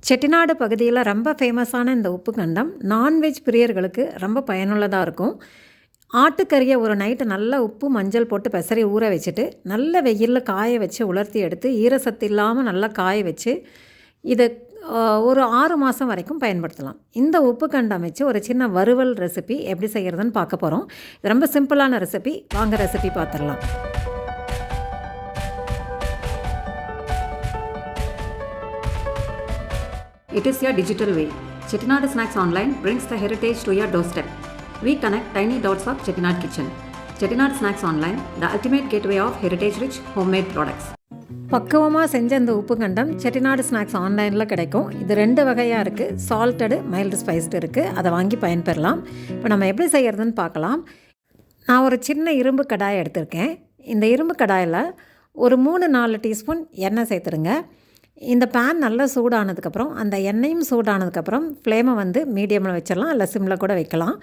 செட்டிநாடு பகுதியில் ரொம்ப ஃபேமஸான இந்த உப்பு கண்டம் நான்வெஜ் பிரியர்களுக்கு ரொம்ப பயனுள்ளதாக இருக்கும். ஆட்டுக்கறியை ஒரு நைட்டு நல்லா உப்பு மஞ்சள் போட்டு பெசரி ஊற வச்சுட்டு நல்ல வெயிலில் காய வச்சு உலர்த்தி எடுத்து ஈரசத்து இல்லாமல் நல்லா காய வச்சு இதை ஒரு 6 மாதம் வரைக்கும் பயன்படுத்தலாம். இந்த உப்பு கண்டம் வச்சு ஒரு சின்ன வறுவல் ரெசிபி எப்படி செய்கிறதுன்னு பார்க்க போகிறோம். இது ரொம்ப சிம்பிளான ரெசிபி. வாங்க ரெசிபி பார்த்துடலாம். It is a digital way. Chettinad Snacks Online brings the heritage to your doorstep. We connect tiny dots of Chettinad Kitchen. Chettinad Snacks Online, the ultimate gateway of heritage-rich homemade products. பக்குவமாக செஞ்ச இந்த உப்பு கண்டம் Chettinad snacks ஆன்லைனில் கிடைக்கும். இது 2 வகையாக இருக்குது. சால்ட்டடு, மைல்டு ஸ்பைஸ்டு இருக்குது. அதை வாங்கி பயன்பெறலாம். இப்போ நம்ம எப்படி செய்கிறதுன்னு பார்க்கலாம். நான் ஒரு சின்ன இரும்பு கடாயை எடுத்திருக்கேன். இந்த இரும்பு கடாயில் ஒரு 3-4 டீஸ்பூன் எண்ணெய் சேர்த்துருங்க. இந்த பேன் நல்லா சூடானதுக்கப்புறம் அந்த எண்ணெயும் சூடானதுக்கப்புறம் ஃப்ளேமை வந்து மீடியமில் வச்சிடலாம், இல்லை சிம்மில் கூட வைக்கலாம்.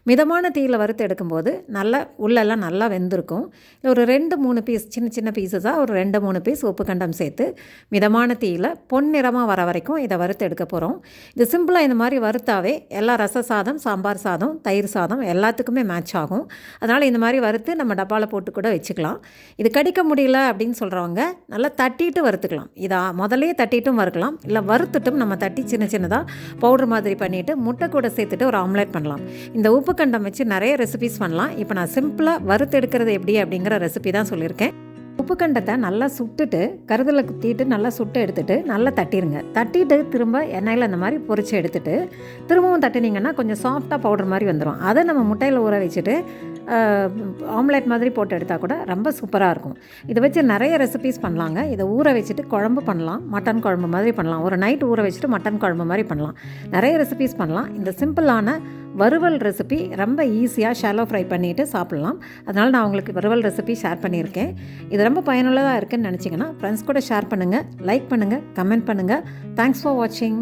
மிதமான தீயில் வறுத்து எடுக்கும்போது நல்லா உள்ளெல்லாம் நல்லா வெந்திருக்கும். இல்லை ஒரு 2-3 பீஸ் சின்ன பீஸஸாக ஒரு 2-3 பீஸ் உப்பு கண்டம் சேர்த்து மிதமான தீயில் பொன்னிறமாக வர வரைக்கும் இதை வறுத்து எடுக்க போகிறோம். இது சிம்பிளாக இந்த மாதிரி வறுத்தாவே எல்லா ரச சாதம், சாம்பார் சாதம், தயிர் சாதம் எல்லாத்துக்குமே மேட்ச் ஆகும். அதனால் இந்த மாதிரி வறுத்து நம்ம டப்பாவில் போட்டு கூட வச்சுக்கலாம். இது கடிக்க முடியல அப்படின்னு சொல்கிறவங்க நல்லா தட்டிட்டு வறுத்துக்கலாம். இதை முதலே தட்டிட்டும் வறுக்கலாம், இல்லை வறுத்துட்டும் நம்ம தட்டி சின்னதாக பவுடர் மாதிரி பண்ணிவிட்டு முட்டை கூட சேர்த்துட்டு ஒரு ஆம்லேட் பண்ணலாம். இந்த உப்பு கண்டம் வச்சு நிறைய ரெசிபிஸ் பண்ணலாம். இப்போ நான் சிம்பிளாக வறுத்து எடுக்கிறது எப்படி அப்படிங்கிற ரெசிபி தான் சொல்லியிருக்கேன். உப்பு கண்டத்தை நல்லா சுட்டுட்டு கருதில் குத்திட்டு நல்லா சுட்டு எடுத்துகிட்டு நல்லா தட்டிடுங்க. தட்டிட்டு திரும்ப எண்ணெயில் அந்த மாதிரி பொரித்து எடுத்துகிட்டு திரும்பவும் தட்டினீங்கன்னா கொஞ்சம் சாஃப்டாக பவுடர் மாதிரி வந்துடும். அதை நம்ம முட்டையில் ஊற வச்சுட்டு ஆம்லேட் மாதிரி போட்டு எடுத்தால் கூட ரொம்ப சூப்பராக இருக்கும். இதை வச்சு நிறைய ரெசிபீஸ் பண்ணலாங்க. இதை ஊற வச்சுட்டு குழம்பு பண்ணலாம், மட்டன் குழம்பு மாதிரி பண்ணலாம். ஒரு நைட் ஊற வச்சுட்டு மட்டன் குழம்பு மாதிரி பண்ணலாம். நிறைய ரெசிபீஸ் பண்ணலாம். இந்த சிம்பிளான வறுவல் ரெசிபி ரொம்ப ஈஸியாக ஷாலோ ஃப்ரை பண்ணிவிட்டு சாப்பிட்லாம். அதனால் நான் உங்களுக்கு வறுவல் ரெசிபி ஷேர் பண்ணியிருக்கேன். இது ரொம்ப பயனுள்ளதாக இருக்குதுன்னு நினச்சிங்கன்னா ஃப்ரெண்ட்ஸ் கூட ஷேர் பண்ணுங்கள், லைக் பண்ணுங்கள், கமெண்ட் பண்ணுங்கள். தேங்க்ஸ் ஃபார் வாட்சிங்.